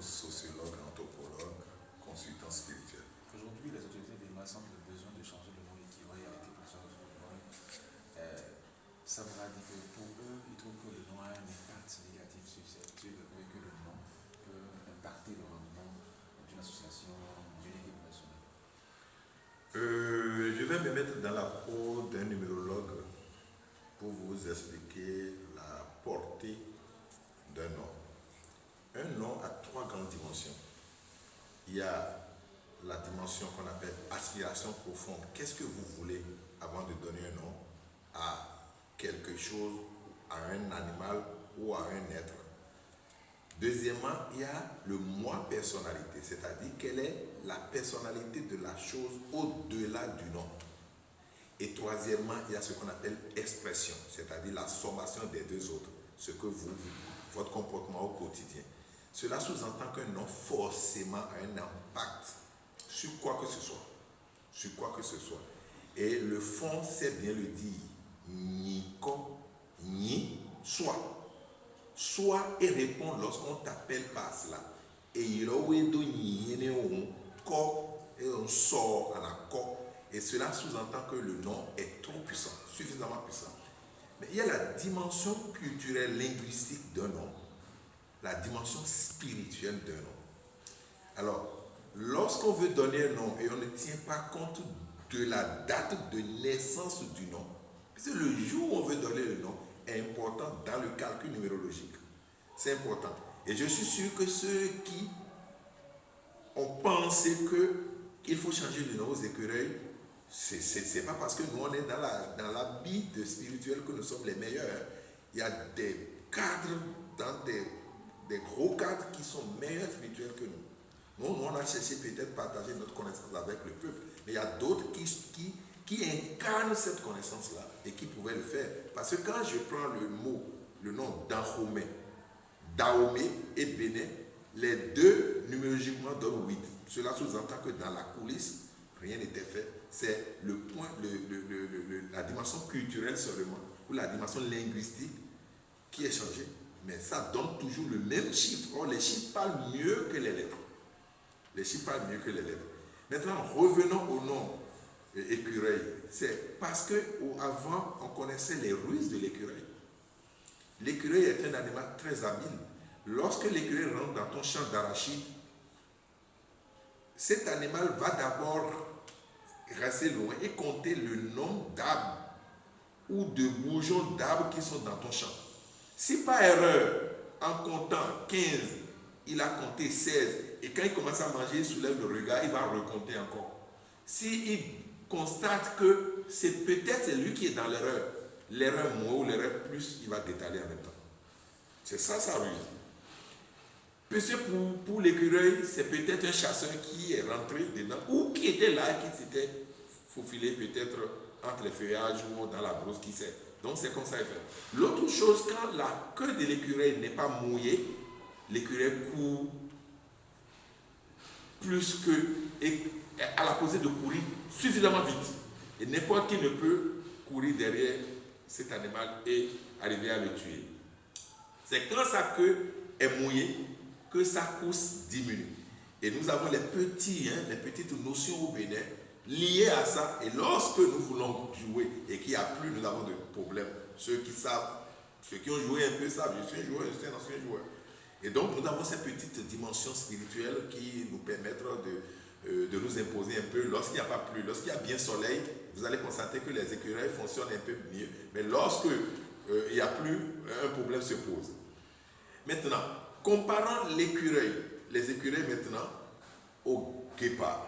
sociologue, anthropologue, consultant spirituel. Aujourd'hui, les autorités des masses sentent le besoin de changer le nom équivalent a été pour ça ça voudra dire que pour eux, ils trouvent que le nom a un impact négatif sur que le nom peut impacter le rendement d'une association, d'une équipe nationale. Je vais me mettre dans la peau d'un numérologue pour vous expliquer la portée d'un nom. Un nom a trois grandes dimensions. Il y a la dimension qu'on appelle aspiration profonde. Qu'est-ce que vous voulez avant de donner un nom à quelque chose, à un animal ou à un être? Deuxièmement, il y a le moi personnalité, c'est-à-dire quelle est la personnalité de la chose au-delà du nom. Et troisièmement, il y a ce qu'on appelle expression, c'est-à-dire la sommation des deux autres, ce que votre comportement au quotidien. Cela sous-entend qu'un nom forcément a un impact sur quoi que ce soit. Sur quoi que ce soit. Et le fond sait bien le dire. Ni ko, ni soit. Soit et répond lorsqu'on t'appelle par cela. Et il y a ko et on sort en accord. Et cela sous-entend que le nom est trop puissant, suffisamment puissant. Mais il y a la dimension culturelle, linguistique d'un nom, la dimension spirituelle d'un nom. Alors, lorsqu'on veut donner un nom et on ne tient pas compte de la date de naissance du nom, parce que le jour où on veut donner le nom est important dans le calcul numérologique. C'est important. Et je suis sûr que ceux qui ont pensé qu'il faut changer de nom aux écureuils, c'est pas parce que nous on est dans la bide spirituelle que nous sommes les meilleurs. Il y a des cadres, des gros cadres qui sont meilleurs spirituels que nous. Nous, on a cherché peut-être partager notre connaissance avec le peuple, mais il y a d'autres qui incarnent cette connaissance-là et qui pouvaient le faire. Parce que quand je prends le nom Dahomey et Bénin, les deux numérologiquement donnent 8. Cela sous-entend que dans la coulisse, rien n'était fait. C'est le point, la dimension culturelle seulement, ou la dimension linguistique qui est changée. Mais ça donne toujours le même chiffre. Or, les chiffres parlent mieux que les lettres. Les chiffres parlent mieux que les lettres. Maintenant, revenons au nom écureuil. C'est parce qu'avant, on connaissait les ruses de l'écureuil. L'écureuil est un animal très habile. Lorsque l'écureuil rentre dans ton champ d'arachide, cet animal va d'abord rester loin et compter le nombre d'arbres ou de bourgeons d'arbres qui sont dans ton champ. Si par erreur, en comptant 15, il a compté 16, et quand il commence à manger, il soulève le regard, il va recompter encore. S'il constate que c'est peut-être lui qui est dans l'erreur moins ou l'erreur plus, il va détailler en même temps. C'est ça sa ruse. Parce que pour l'écureuil, c'est peut-être un chasseur qui est rentré dedans ou qui était là et qui s'était faufilé peut-être entre les feuillages ou dans la brousse, qui sait. Donc c'est comme ça qu'il fait. L'autre chose, quand la queue de l'écureuil n'est pas mouillée, l'écureuil court plus que, et à la posée de courir suffisamment vite. Et n'importe qui ne peut courir derrière cet animal et arriver à le tuer. C'est quand sa queue est mouillée que sa course diminue. Et nous avons les petites notions au Bénin liées à ça. Et lorsque nous voulons jouer et qu'il n'y a plus, nous avons des problèmes. Ceux qui savent, ceux qui ont joué un peu savent, je suis un ancien joueur. Et donc nous avons ces petites dimensions spirituelles qui nous permettent de nous imposer un peu. Lorsqu'il n'y a pas plu, lorsqu'il y a bien soleil, vous allez constater que les écureuils fonctionnent un peu mieux. Mais lorsque il n'y a plus, un problème se pose. Maintenant, comparons les écureuils maintenant aux guépards.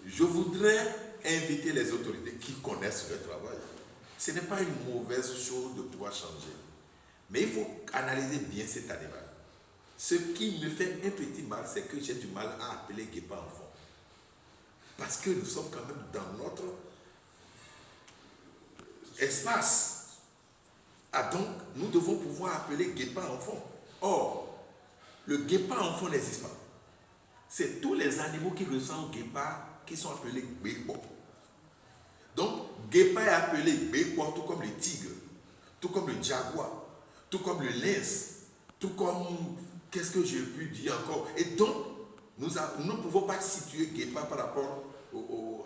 Je voudrais inviter les autorités qui connaissent le travail. Ce n'est pas une mauvaise chose de pouvoir changer. Mais il faut analyser bien cet animal. Ce qui me fait un petit mal, c'est que j'ai du mal à appeler guépard enfant. Parce que nous sommes quand même dans notre espace. Ah donc, nous devons pouvoir appeler guépard enfant. Or, le guépard enfant n'existe pas. C'est tous les animaux qui ressemblent au guépard qui sont appelés guépard. Donc, guépard est appelé guépard tout comme les tigres, tout comme le jaguar, tout comme le lynx, tout comme qu'est-ce que j'ai pu dire encore? Et donc, nous ne pouvons pas situer Guépard par rapport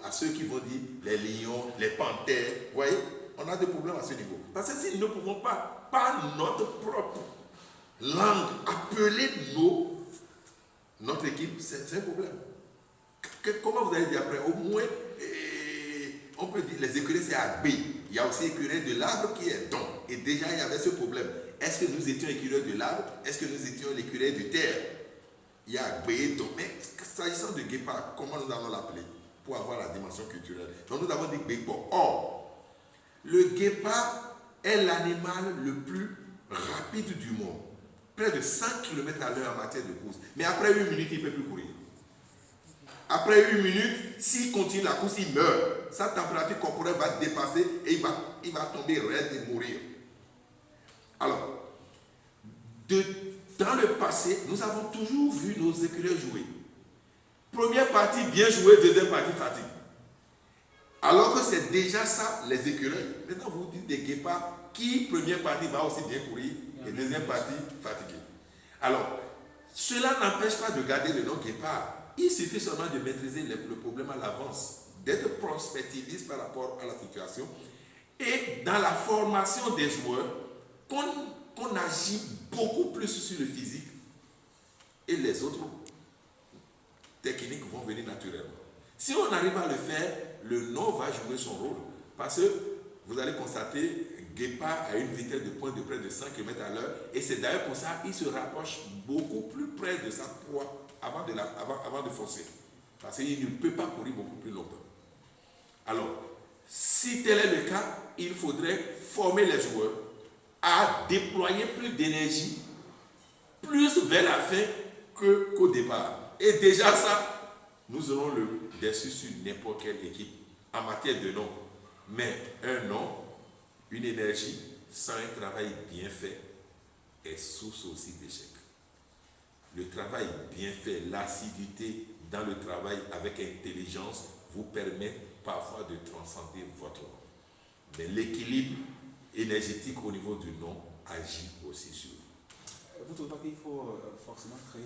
à ceux qui vont dire les lions, les panthères. Vous voyez, on a des problèmes à ce niveau. Parce que si nous ne pouvons pas, par notre propre langue, appeler notre équipe, c'est un problème. Comment vous allez dire après? Au moins, on peut dire les écureuils, c'est à B. Il y a aussi écureuil de l'arbre qui est don. Et déjà, il y avait ce problème. Est-ce que nous étions écureuils de l'arbre? Est-ce que nous étions l'écureuil de terre? Il y a B et don. Mais s'agissant de Guépard, comment nous allons l'appeler pour avoir la dimension culturelle? Donc nous avons dit Guépard. Or, le Guépard est l'animal le plus rapide du monde. Près de 100 km/h en matière de course. Mais après 8 minutes, il ne peut plus courir. Après 8 minutes, s'il continue la course, il meurt. Sa température corporelle va dépasser et il va tomber raide et mourir. Alors, dans le passé, nous avons toujours vu nos écureuils jouer. Première partie bien jouée, deuxième partie fatigue. Alors que c'est déjà ça, les écureuils. Maintenant, vous dites des guépards qui, première partie, va aussi bien courir et deuxième partie, fatigué. Alors, cela n'empêche pas de garder le nom guépard. Il suffit seulement de maîtriser le problème à l'avance, d'être prospectiviste par rapport à la situation et dans la formation des joueurs, qu'on agit beaucoup plus sur le physique et les autres techniques vont venir naturellement. Si on arrive à le faire, le nom va jouer son rôle. Parce que vous allez constater, Guépard a une vitesse de pointe de près de 100 km/h et c'est d'ailleurs pour ça qu'il se rapproche beaucoup plus près de sa proie avant de foncer. Parce qu'il ne peut pas courir beaucoup plus longtemps. Alors, si tel est le cas, il faudrait former les joueurs à déployer plus d'énergie, plus vers la fin qu'au départ. Et déjà ça, nous aurons le dessus sur n'importe quelle équipe en matière de nom. Mais un nom, une énergie, sans un travail bien fait, est source aussi d'échec. Le travail bien fait, l'assiduité dans le travail avec intelligence vous permet parfois de transcender votre nom. Mais l'équilibre énergétique au niveau du nom agit aussi sur vous. Vous ne trouvez pas qu'il faut forcément créer